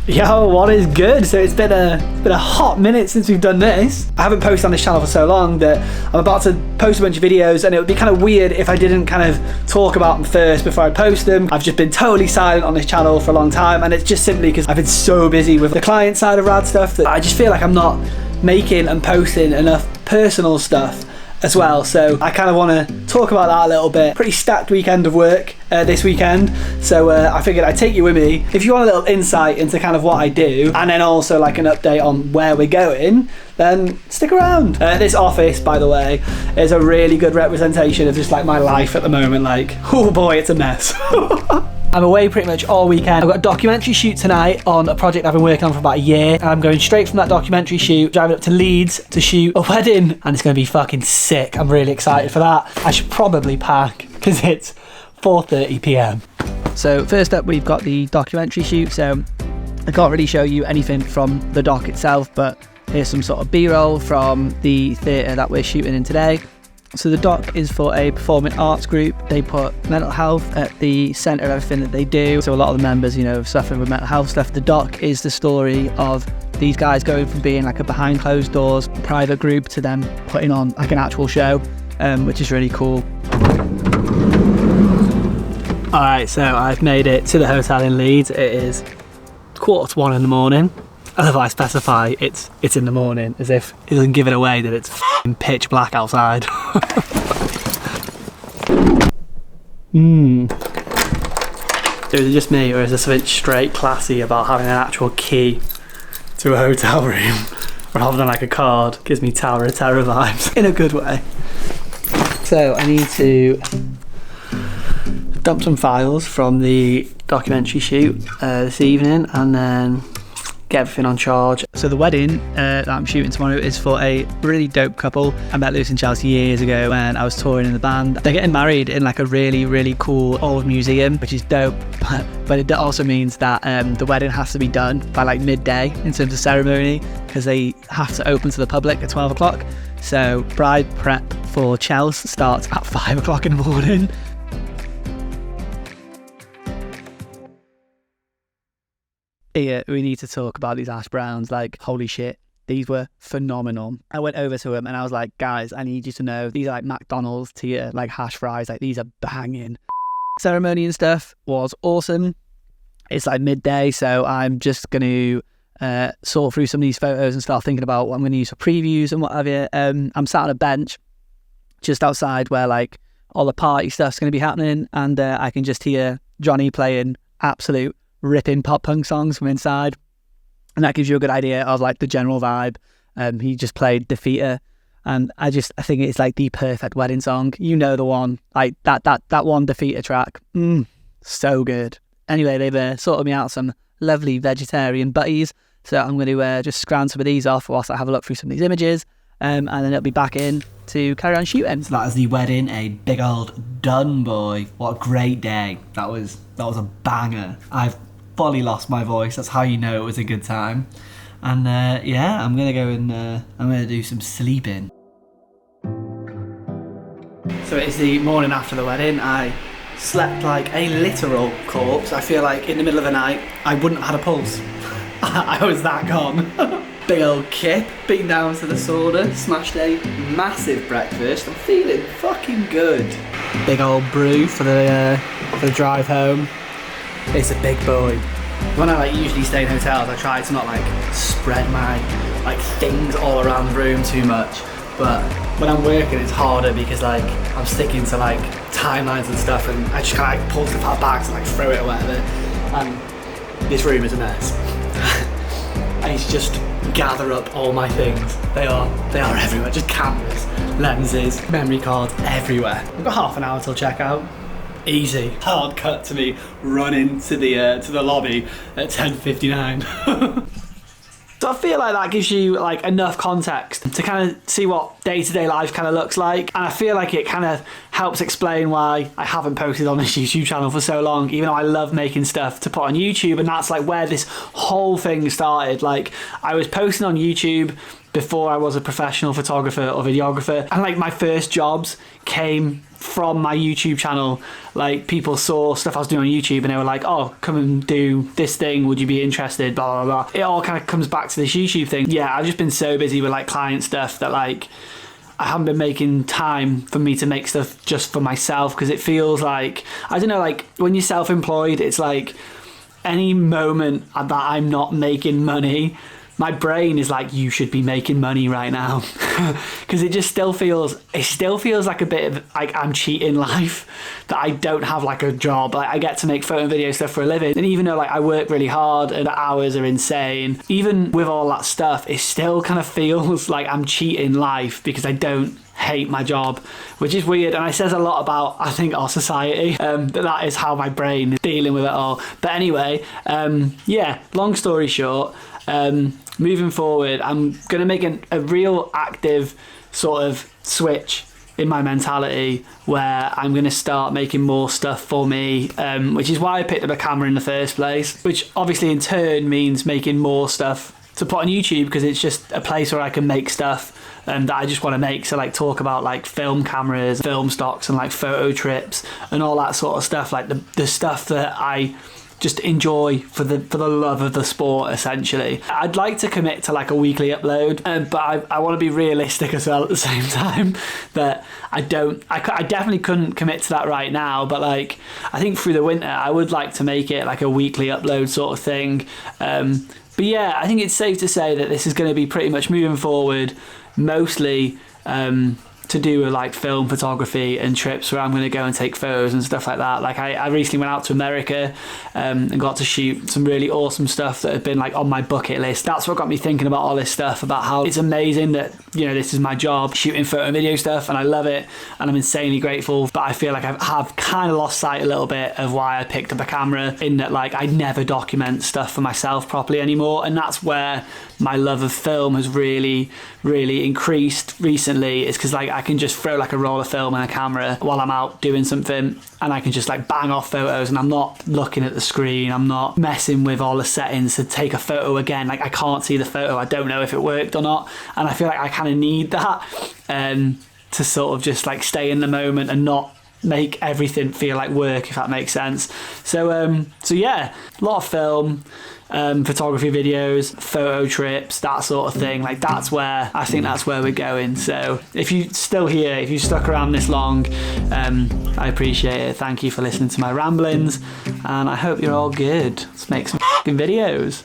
Yo, what is good? So it's been a hot minute since we've done this. I haven't posted on this channel for so long that I'm about to post a bunch of videos, and it would be kind of weird if I didn't kind of talk about them first before I post them. I've just been totally silent on this channel for a long time, and it's just simply because I've been so busy with the client side of rad stuff that I just feel like I'm not making and posting enough personal stuff as well. So I kind of want to talk about that a little bit. Pretty stacked weekend of work this weekend, so I figured I'd take you with me. If you want a little insight into kind of what I do, and then also like an update on where we're going, then stick around. This office, by the way, is a really good representation of just like my life at the moment. Like, oh boy, it's a mess. I'm away pretty much all weekend. I've got a documentary shoot tonight on a project I've been working on for about a year. I'm going straight from that documentary shoot, driving up to Leeds to shoot a wedding, and it's going to be fucking sick. I'm really excited for that. I should probably pack because it's 4:30 p.m. So first up, we've got the documentary shoot. So I can't really show you anything from the doc itself, but here's some sort of B-roll from the theatre that we're shooting in today. So the doc is for a performing arts group. They put mental health at the centre of everything that they do. So a lot of the members, you know, suffering with mental health stuff. The doc is the story of these guys going from being like a behind closed doors private group to them putting on like an actual show, which is really cool. Alright, so I've made it to the hotel in Leeds. It is 1:15 in the morning. I love how I specify it's in the morning, as if it doesn't give it away that it's pitch black outside. So is it just me, or is there something straight classy about having an actual key to a hotel room rather than like a card? Gives me Tower of Terror vibes in a good way. So I need to dump some files from the documentary shoot this evening, and then get everything on charge. So the wedding that I'm shooting tomorrow is for a really dope couple. I met Lucy and Chelsea years ago when I was touring in the band. They're getting married in like a really, really cool old museum, which is dope, but it also means that the wedding has to be done by like midday in terms of ceremony, because they have to open to the public at 12 o'clock. So bride prep for Chelsea starts at 5 o'clock in the morning. Yeah, we need to talk about these hash browns. Like, holy shit, these were phenomenal. I went over to them and I was like, guys, I need you to know these are like McDonald's tier like hash fries. Like, these are banging. Ceremony and stuff was awesome. It's like midday, so I'm just going to sort through some of these photos and start thinking about what I'm going to use for previews and what have you. I'm sat on a bench just outside where like all the party stuff's going to be happening, and I can just hear Johnny playing absolute ripping pop punk songs from inside, and that gives you a good idea of like the general vibe. He just played Defeater, and I think it's like the perfect wedding song. You know, the one, like that one Defeater track, so good. Anyway, they've sorted me out some lovely vegetarian butties, so I'm going to just scrounge some of these off whilst I have a look through some of these images, and then it'll be back in to carry on shooting. So that is the wedding, a big old done, boy. What a great day. That was a banger. I've fully lost my voice. That's how you know it was a good time. And yeah, I'm gonna go and I'm gonna do some sleeping. So it's the morning after the wedding. I slept like a literal corpse. I feel like in the middle of the night I wouldn't have had a pulse. I was that gone. Big old kip, been down to the sauna, smashed a massive breakfast. I'm feeling fucking good. Big old brew for the drive home. It's a big boy. When I like usually stay in hotels, I try to not like spread my like things all around the room too much. But when I'm working, it's harder because like I'm sticking to like timelines and stuff, and I just kind of like pull stuff out of bags and like throw it or whatever. And this room is a mess. I need to just gather up all my things. They are everywhere. Just cameras, lenses, memory cards, everywhere. We've got half an hour till checkout. Easy. Hard cut to me running to the lobby at 10:59. So I feel like that gives you like enough context to kind of see what day-to-day life kind of looks like. And I feel like it kind of helps explain why I haven't posted on this YouTube channel for so long, even though I love making stuff to put on YouTube. And that's like where this whole thing started. Like, I was posting on YouTube before I was a professional photographer or videographer, and like my first jobs came from my YouTube channel. Like, people saw stuff I was doing on YouTube and they were like, oh, come and do this thing, would you be interested, blah blah blah. It all kind of comes back to this YouTube thing. Yeah, I've just been so busy with like client stuff that like I haven't been making time for me to make stuff just for myself, because it feels like, I don't know, like when you're self-employed, it's like any moment that I'm not making money, my brain is like, you should be making money right now. Because it still feels like a bit of like I'm cheating life, that I don't have like a job. Like, I get to make photo and video stuff for a living, and even though like I work really hard and the hours are insane, even with all that stuff, it still kind of feels like I'm cheating life because I don't hate my job, which is weird. And it says a lot about, I think, our society, that is how my brain is dealing with it all. But anyway, yeah, long story short, moving forward, I'm going to make a real active sort of switch in my mentality, where I'm going to start making more stuff for me, which is why I picked up a camera in the first place, which obviously in turn means making more stuff to put on YouTube, because it's just a place where I can make stuff that I just want to make. So like talk about like film cameras, film stocks, and like photo trips and all that sort of stuff, like the stuff that I just enjoy for the love of the sport, essentially. I'd like to commit to like a weekly upload, but I want to be realistic as well at the same time, that I definitely couldn't commit to that right now, but like I think through the winter I would like to make it like a weekly upload sort of thing. But yeah, I think it's safe to say that this is going to be pretty much moving forward mostly to do with like film photography and trips where I'm going to go and take photos and stuff like that. Like I recently went out to America and got to shoot some really awesome stuff that had been like on my bucket list. That's what got me thinking about all this stuff, about how it's amazing that, you know, this is my job, shooting photo and video stuff, and I love it and I'm insanely grateful. But I feel like I have kind of lost sight a little bit of why I picked up a camera, in that like I never document stuff for myself properly anymore. And that's where my love of film has really increased recently, is because like I can just throw like a roll of film and a camera while I'm out doing something, and I can just like bang off photos, and I'm not looking at the screen, I'm not messing with all the settings to take a photo again. Like I can't see the photo, I don't know if it worked or not, and I feel like I kind of need that to sort of just like stay in the moment and not make everything feel like work, if that makes sense. So yeah, a lot of film, photography videos, photo trips, that sort of thing. Like that's where we're going. So if you're still here, if you stuck around this long, I appreciate it. Thank you for listening to my ramblings, and I hope you're all good. Let's make some fucking videos.